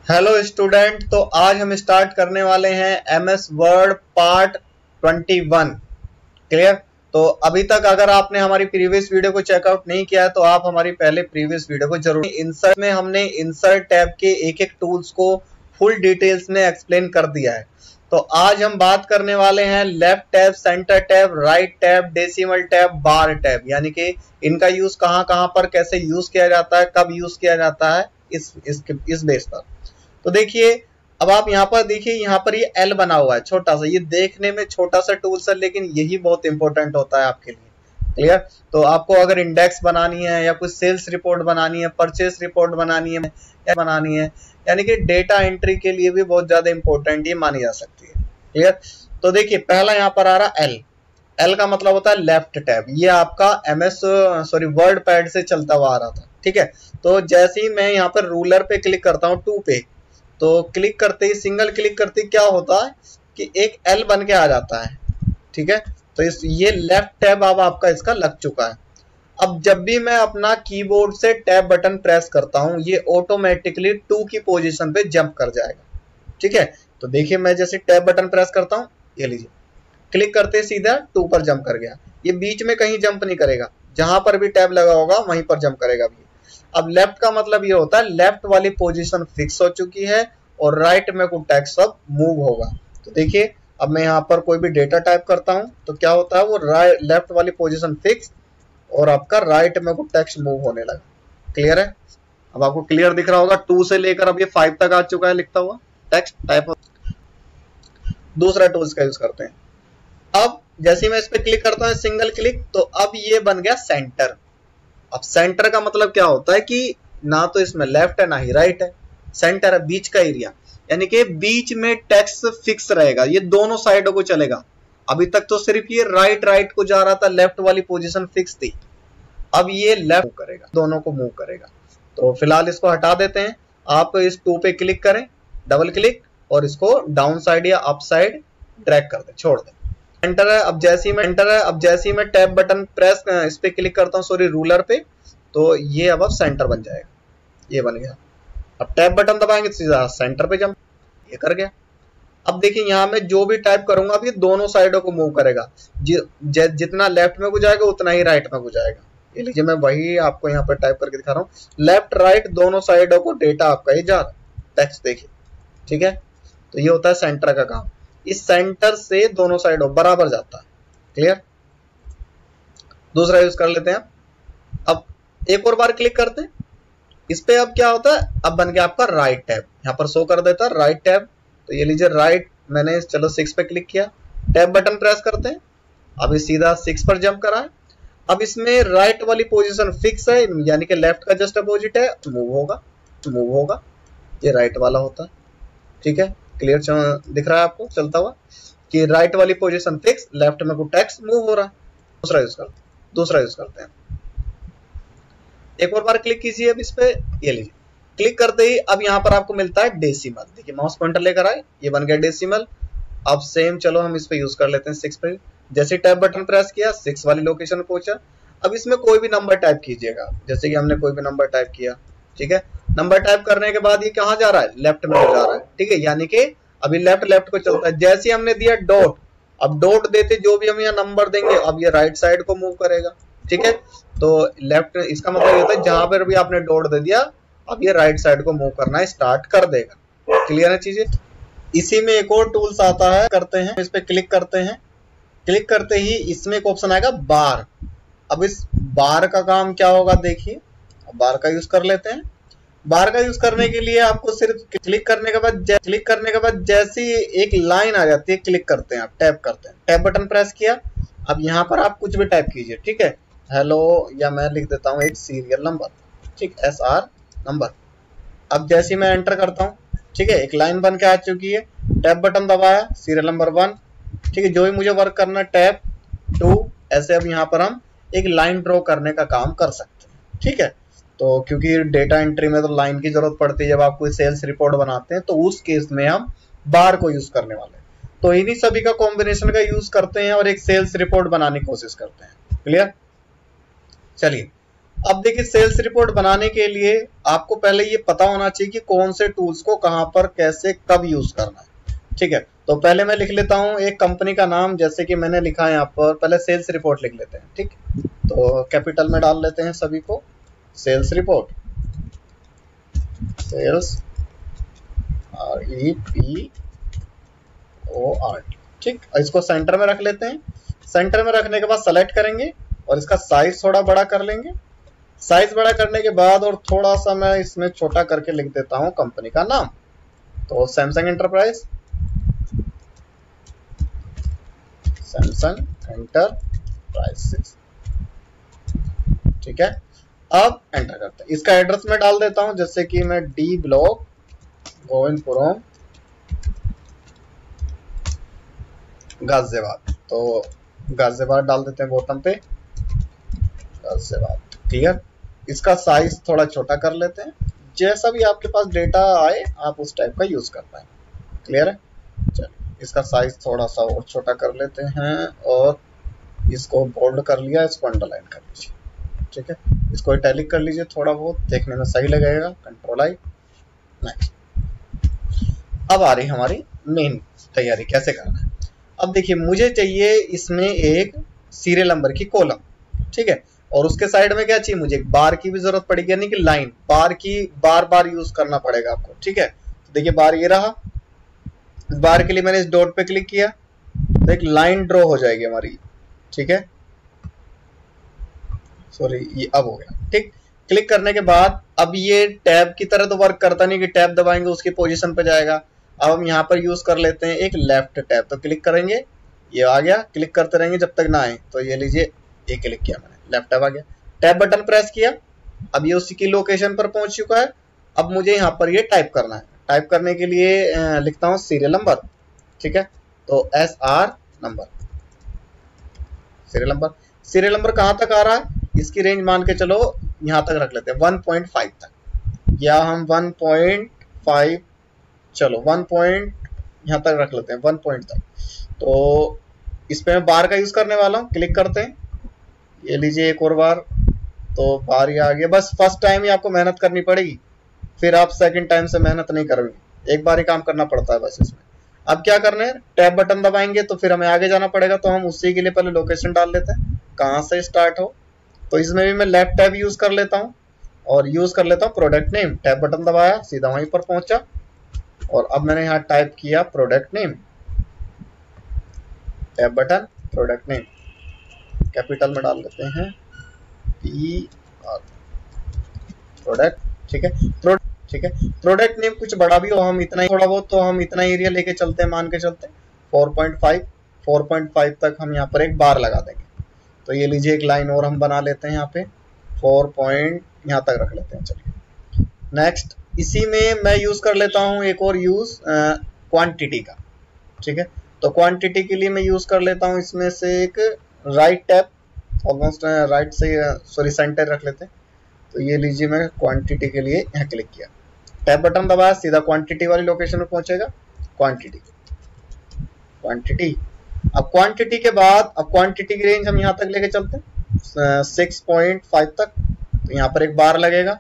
Hello student, तो आज हम स्टार्ट करने वाले हैं एमएस वर्ड पार्ट 21। क्लियर। तो अभी तक अगर आपने हमारी प्रीवियस वीडियो को चेकआउट नहीं किया है तो आप हमारी पहले प्रीवियस वीडियो को जरूर। इंसर्ट में हमने इंसर्ट टैब के एक एक टूल्स को फुल डिटेल्स में एक्सप्लेन कर दिया है। तो आज हम बात करने वाले हैं left tab, centre tab, right tab, decimal tab, bar tab, यानी कि इनका यूज कहाँ कहाँ पर कैसे यूज किया जाता है, कब यूज किया जाता है, इस बेस पर। तो देखिए, अब आप यहाँ पर देखिए, यहाँ पर ये एल बना हुआ है छोटा सा। ये देखने में छोटा सा टूल्स है लेकिन यही बहुत इंपॉर्टेंट होता है आपके लिए। क्लियर। तो आपको अगर इंडेक्स बनानी है या कुछ सेल्स रिपोर्ट बनानी है, परचेस रिपोर्ट बनानी है या बनानी है, यानी कि डेटा एंट्री के लिए भी बहुत ज्यादा इंपॉर्टेंट ये मानी जा सकती है। क्लियर। तो देखिए, पहला यहाँ पर आ रहा एल। एल का मतलब होता है लेफ्ट टैब। ये आपका वर्ड पैड से चलता हुआ आ रहा था। ठीक है। तो जैसे ही मैं यहाँ पर रूलर पे क्लिक करता हूँ, 2 पे, तो क्लिक करते ही, सिंगल क्लिक करते ही क्या होता है कि एक एल बन के आ जाता है। ठीक है। तो ये लेफ्ट टैब अब आपका इसका लग चुका है। अब जब भी मैं अपना कीबोर्ड से टैब बटन प्रेस करता हूं, ये ऑटोमेटिकली 2 की पोजीशन पे जंप कर जाएगा। ठीक है। तो देखिए, मैं जैसे टैब बटन प्रेस करता हूं, ये लीजिए, क्लिक करते सीधा 2 पर जंप कर गया। ये बीच में कहीं जंप नहीं करेगा, जहां पर भी टैब लगा होगा वहीं पर जंप करेगा। अब लेफ्ट का मतलब ये होता है लेफ्ट वाली पोजीशन फिक्स हो चुकी है और राइट में कुछ टेक्स्ट सब मूव होगा। तो देखिए, अब मैं यहाँ पर कोई भी डेटा टाइप करता हूँ तो क्या होता है, वो लेफ्ट वाली पोजीशन फिक्स और आपका राइट में कुछ टेक्स्ट मूव होने लगा। क्लियर है। अब आपको क्लियर दिख रहा होगा, 2 से लेकर अब ये 5 तक आ चुका है लिखता हुआ टेक्स्ट टाइप। दूसरा टूल्स का यूज करते हैं। अब जैसे मैं इस पे क्लिक करता हूँ, सिंगल क्लिक, तो अब ये बन गया सेंटर। अब सेंटर का मतलब क्या होता है कि ना तो इसमें लेफ्ट है ना ही राइट है, सेंटर है, बीच का एरिया, यानी कि बीच में टेक्स्ट फिक्स रहेगा, ये दोनों साइडों को चलेगा। अभी तक तो सिर्फ ये राइट को जा रहा था, लेफ्ट वाली पोजीशन फिक्स थी। अब ये लेफ्ट करेगा, दोनों को मूव करेगा। तो फिलहाल इसको हटा देते हैं। आप इस 2 पे क्लिक करें, डबल क्लिक, और इसको डाउन साइड या अप साइड ड्रैग कर दें, छोड़ दें। एंटर है। अब जैसे ही मैं टैब बटन प्रेस इस पे क्लिक करता हूँ, रूलर पे, तो ये अब सेंटर बन जाएगा। ये बन गया। अब टैब बटन दबाएंगे तो सीधा सेंटर पे जंप, ये कर गया। अब देखिए, यहाँ मैं जो भी टाइप करूंगा अब ये दोनों साइडों को मूव करेगा। जितना लेफ्ट में को जाएगा उतना ही राइट में को जाएगा। ये लीजिए, मैं वही आपको यहाँ पर टाइप करके दिखा रहा हूँ। लेफ्ट राइट दोनों साइडों को डेटा आपका ही जा रहा है, टेक्स्ट देखिए। ठीक है। तो ये होता है सेंटर का काम। इस सेंटर से दोनों साइडों बराबर जाता है। क्लियर। दूसरा यूज कर लेते हैं। अब एक और बार क्लिक करते हैं इस पे। अब क्या होता है, अब बन गया आपका राइट टैब, यहाँ पर शो कर देता है राइट टैब। तो ये लीजिए, राइट, मैंने चलो 6 पे क्लिक किया, टैब बटन प्रेस करते हैं, अब ये सीधा 6 पर जंप करा है। अब इसमें राइट वाली पोजीशन फिक्स है, यानी कि लेफ्ट का जस्ट अपोजिट है, मूव होगा, ये राइट वाला होता है। ठीक है। क्लियर दिख रहा है आपको चलता हुआ कि राइट वाली पोजीशन फिक्स, लेफ्ट में कुछ टेक्स्ट मूव हो रहा है। दूसरा यूज करते हैं। एक और बार क्लिक कीजिए अब इस पे, ये लीजिए, क्लिक करते ही अब यहाँ पर आपको मिलता है डेसिमल। देखिए, माउस पॉइंटर लेकर आए, ये बन गया डेसिमल। अब सेम चलो हम इस पे यूज कर लेते हैं 6 पे। जैसे टैब बटन प्रेस किया, 6 वाली लोकेशन पहुंचा। अब इसमें कोई भी नंबर टाइप कीजिएगा, जैसे कि हमने कोई भी नंबर टाइप किया। ठीक है। नंबर टाइप करने के बाद ये कहाँ जा रहा है, लेफ्ट में जा रहा है। ठीक है, यानी कि अभी लेफ्ट को चलता है। जैसे हमने दिया डॉट, अब डॉट देते जो भी हम यहाँ नंबर देंगे अब ये राइट साइड को मूव करेगा। ठीक है। तो लेफ्ट, इसका मतलब ये होता है जहां पर भी आपने डॉट दे दिया अब ये राइट साइड को मूव करना स्टार्ट कर देगा। क्लियर है चीजें। इसी में एक और टूल्स आता है, करते हैं इस पे क्लिक करते हैं। क्लिक करते ही इसमें एक ऑप्शन आएगा बार। अब इस बार का काम क्या होगा, देखिए, बार का यूज कर लेते हैं। बार का यूज करने के लिए आपको सिर्फ क्लिक करने के बाद जैसी एक लाइन आ जाती है, क्लिक करते हैं, आप टैप करते हैं, टैप बटन प्रेस किया। अब यहाँ पर आप कुछ भी टाइप कीजिए। ठीक है, हेलो, या मैं लिख देता हूँ एक सीरियल नंबर। ठीक, SR नंबर। अब जैसे मैं एंटर करता हूँ, ठीक है, एक लाइन बन के आ चुकी है। टैप बटन दबाया, सीरियल नंबर 1। ठीक है, जो भी मुझे वर्क करना, टैप 2, ऐसे अब यहाँ पर हम एक लाइन ड्रॉ करने का काम कर सकते हैं। ठीक है। तो क्योंकि डेटा एंट्री में तो लाइन की जरूरत पड़ती है, जब आप कोई सेल्स रिपोर्ट बनाते हैं तो उस केस में हम बार को यूज करने वाले हैं। तो इन्हीं सभी का कॉम्बिनेशन का यूज करते हैं और एक सेल्स रिपोर्ट बनाने की कोशिश करते हैं। क्लियर। चलिए, अब देखिए सेल्स रिपोर्ट बनाने के लिए आपको पहले ये पता होना चाहिए कि कौन से टूल्स को कहां पर कैसे कब यूज करना है। ठीक है, तो पहले मैं लिख लेता हूं एक कंपनी का नाम, जैसे कि मैंने लिखा है यहाँ पर, पहले सेल्स रिपोर्ट लिख लेते हैं। ठीक, तो कैपिटल में डाल लेते हैं सभी को, सेल्स रिपोर्ट, सेल्स REPORT। ठीक, इसको सेंटर में रख लेते हैं। सेंटर में रखने के बाद सेलेक्ट करेंगे और इसका साइज थोड़ा बड़ा कर लेंगे। साइज बड़ा करने के बाद और थोड़ा सा मैं इसमें छोटा करके लिख देता हूं कंपनी का नाम, तो सैमसंग एंटरप्राइज, सैमसंग एंटरप्राइजेस। ठीक है, अब एंटर करते हैं। इसका एड्रेस मैं डाल देता हूं, जैसे कि मैं डी ब्लॉक गोविंदपुरम गाजियाबाद, तो गाजियाबाद डाल देते हैं बॉटम पे, गाजियाबाद। क्लियर, इसका साइज थोड़ा छोटा कर लेते हैं, जैसा भी आपके पास डेटा आए आप उस टाइप का यूज कर पाए। क्लियर है, चलिए इसका साइज थोड़ा सा और छोटा कर लेते हैं और इसको बोल्ड कर लिया, इसको अंडरलाइन कर लीजिए। ठीक है, इसको इटैलिक कर लीजिए, थोड़ा बहुत देखने में सही लगेगा, कंट्रोल आई, नेक्स्ट। अब आ रही हमारी मेन तैयारी कैसे करना है। अब देखिए मुझे चाहिए इसमें एक सीरियल नंबर की कॉलम। ठीक है, और उसके साइड में क्या चाहिए, मुझे एक बार की भी जरूरत पड़ेगी, यानी कि लाइन, बार की बार बार यूज करना पड़ेगा आपको। ठीक है, तो देखिए बार ये रहा, बार के लिए मैंने इस डॉट पे क्लिक किया तो एक लाइन ड्रॉ हो जाएगी हमारी। ठीक है, सॉरी ये अब हो गया। ठीक, क्लिक करने के बाद अब ये टैब की तरह तो वर्क करता नहीं कि टैब दबाएंगे उसकी पोजीशन पे जाएगा। अब हम यहाँ पर यूज कर लेते हैं एक लेफ्ट टैब, तो क्लिक करेंगे, ये आ गया, क्लिक करते रहेंगे जब तक ना आए। तो ये लीजिए, ये क्लिक किया मैंने, लेफ्ट टैब आ गया, टैब बटन प्रेस किया, अब ये उसी की लोकेशन पर पहुंच चुका है। अब मुझे यहाँ पर ये टाइप करना है। टाइप करने के लिए लिखता हूँ सीरियल नंबर। ठीक है, तो SR number, serial number. Serial number कहाँ तक आ रहा है, इसकी रेंज मान के चलो यहाँ तक रख लेते हैं 1.5 तक, या हम 1.5, चलो 1 पॉइंट यहाँ तक रख लेते हैं, 1 पॉइंट तक। तो इस पे मैं बार का यूज करने वाला हूँ, क्लिक करते हैं, ये लीजिए एक और बार, तो बार ये आ गया। बस फर्स्ट टाइम ही आपको मेहनत करनी पड़ेगी, फिर आप सेकंड टाइम से मेहनत नहीं करोगे, एक बार ही काम करना पड़ता है बस इसमें। अब क्या करना है, टैब बटन दबाएंगे तो फिर हमें आगे जाना पड़ेगा, तो हम उसी के लिए पहले लोकेशन डाल लेते हैं कहाँ से स्टार्ट हो। तो इसमें भी मैं लेफ्ट टैब यूज कर लेता हूँ और यूज कर लेता हूँ प्रोडक्ट नेम। टैब बटन दबाया, सीधा वहीं पर पहुंचा और अब मैंने यहाँ टाइप किया product name, tab button, product name capital में डाल देते हैं, PR प्रोडक्ट। ठीक है, ठीक है, प्रोडक्ट नेम कुछ बड़ा भी हो, हम इतना ही, थोड़ा बहुत तो हम इतना एरिया लेके चलते हैं, मान के चलते हैं 4.5 तक हम यहाँ पर एक बार लगा देंगे। तो ये लीजिए एक लाइन और हम बना लेते हैं यहाँ पे, 4 पॉइंट यहाँ तक रख लेते हैं। चलिए नेक्स्ट, इसी में मैं यूज कर लेता हूँ एक और यूज क्वांटिटी का। ठीक है, तो क्वांटिटी के लिए मैं यूज कर लेता हूँ इसमें से एक राइट टैब, ऑलमोस्ट राइट से, सॉरी सेंटर रख लेते हैं। तो ये लीजिए मैं क्वांटिटी के लिए यहाँ क्लिक किया, टैब बटन दबाया, सीधा क्वांटिटी वाली लोकेशन में पहुंचेगा, क्वांटिटी, क्वांटिटी। अब क्वांटिटी के बाद, अब क्वांटिटी की रेंज हम यहाँ तक लेके चलते हैं 6.5 तक, तो यहाँ पर एक बार लगेगा।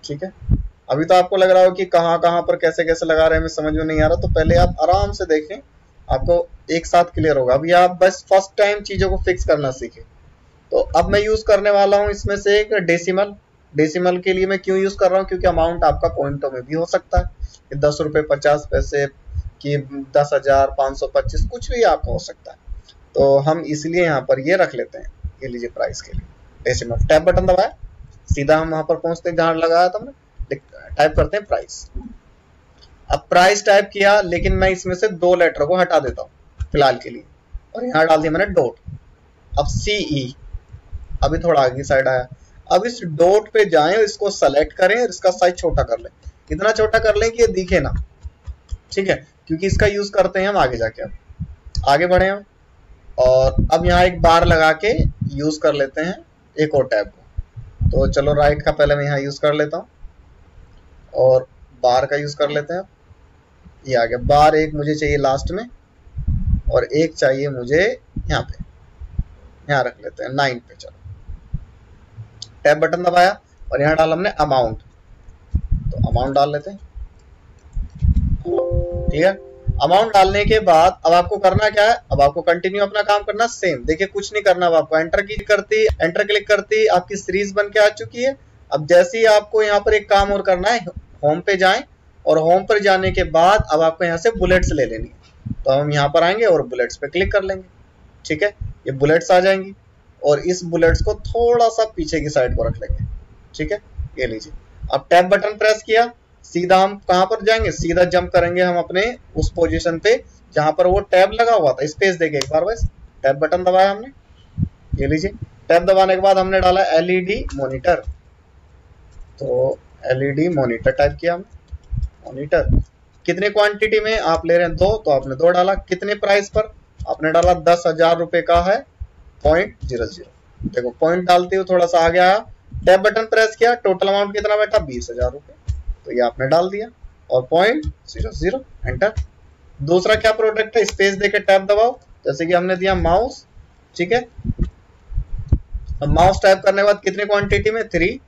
ठीक है, अभी तो आपको लग रहा हो कि कहाँ कहाँ पर कैसे कैसे लगा रहे हैं, हमें समझ में नहीं आ रहा, तो पहले आप आराम से देखें, आपको एक साथ क्लियर होगा। अभी आप बस फर्स्ट टाइम चीजों को फिक्स करना सीखें। तो अब मैं यूज करने वाला हूँ इसमें से एक डेसिमल। डेसिमल के लिए मैं क्यों यूज कर रहा हूँ, क्योंकि अमाउंट आपका पॉइंटों में भी हो सकता है, कि 10 रुपए 50 पैसे कि 10,000 525 कुछ भी आपका हो सकता है। तो हम इसलिए यहाँ पर ये रख लेते हैं, ये लीजिए प्राइस के लिए डेसिमल। टैब बटन दबाया, सीधा हम वहां पर पहुंचते हैं जहां लगाया था हमने, टाइप करते हैं प्राइस। अब प्राइस टाइप किया, लेकिन मैं इसमें से 2 लेटर को हटा देता हूँ फिलहाल के लिए, और यहाँ डाल दिया मैंने डॉट। अब CE, अभी थोड़ा आगे साइड आया। अब इस डॉट पे जाएं, इसको सेलेक्ट करें, इसका साइज छोटा कर लें, इतना छोटा कर लें कि ये दिखे ना। ठीक है, क्योंकि इसका यूज करते हैं हम आगे जाके। अब आगे बढ़े हम, और अब यहाँ एक बार लगा के यूज कर लेते हैं एक और टैब को। तो चलो राइट का पहले मैं यहाँ यूज कर लेता हूँ और बार का यूज कर लेते हैं। ये आ गया बार, एक मुझे चाहिए लास्ट में और एक चाहिए मुझे यहाँ पे, यहाँ रख लेते हैं 9 पे। चलो टैब बटन दबाया और यहाँ डाला हमने अमाउंट, तो अमाउंट डाल लेते हैं। ठीक है, अमाउंट डालने के बाद अब आपको करना क्या है, अब आपको कंटिन्यू अपना काम करना सेम। देखिए कुछ नहीं करना, अब आपको एंटर क्लिक करती आपकी सीरीज बन के आ चुकी है। अब जैसे ही आपको यहाँ पर एक काम और करना है, होम पे जाएं और होम पर जाने के बाद अब आपको यहाँ से बुलेट्स ले लेनी है। तो हम यहाँ पर आएंगे और बुलेट्स पे क्लिक कर लेंगे। ठीक है, ये बुलेट्स आ जाएंगी और इस बुलेट्स को थोड़ा सा पीछे की साइड को रख लेंगे। ठीक है, ये लीजिए। अब टैब बटन प्रेस किया, सीधा हम कहां पर जाएंगे, सीधा जंप करेंगे हम अपने उस पोजीशन पे जहां पर वो टैब लगा हुआ था। स्पेस देके एक बार बस टैब बटन दबाया हमने, ये लीजिए। टैब दबाने के बाद हमने डाला एलईडी मॉनिटर, तो एलईडी मॉनिटर टाइप किया हमने। मॉनिटर कितने क्वांटिटी में आप ले रहे हैं, 2, तो आपने 2 डाला। कितने प्राइस पर, आपने डाला 10,000 रुपए का है 0.00। देखो पॉइंट डालते हुए थोड़ा सा आगे आया, टैब बटन प्रेस किया, टोटल अमाउंट कितना बैठा 20,000 रुपए, तो ये आपने डाल दिया और 0.00 एंटर। दूसरा क्या प्रोडक्ट है, स्पेस देके टैब दबाओ, जैसे कि हमने दिया माउस। ठीक है, अब माउस टाइप करने के बाद कितने क्वांटिटी में 3,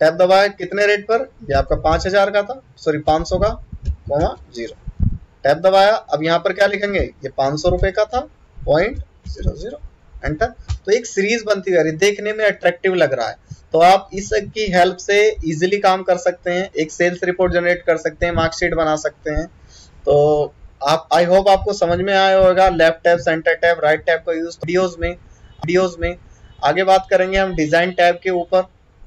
टैब दबाया, कितने रेट पर, ये आपका 5,000 का था, सॉरी 500 का, 0, टैब दबाया। अब यहाँ पर क्या लिखेंगे, ये 500 रुपए का था 0.00 एंटर। तो एक सीरीज बनती है, देखने में अट्रैक्टिव लग रहा है, तो आप इसकी हेल्प से इजीली काम कर सकते हैं, एक सेल्स रिपोर्ट जनरेट कर सकते हैं, मार्कशीट बना सकते हैं। तो आप, आई होप आपको समझ में आया होगा left tab, centre tab, right tab का यूज वीडियोस में। आगे बात करेंगे हम डिजाइन टैब के ऊपर।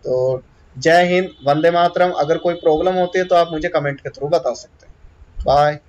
तो जय हिंद, वंदे मातरम। अगर कोई प्रॉब्लम होती है तो आप मुझे कमेंट के थ्रू बता सकते हैं। बाय।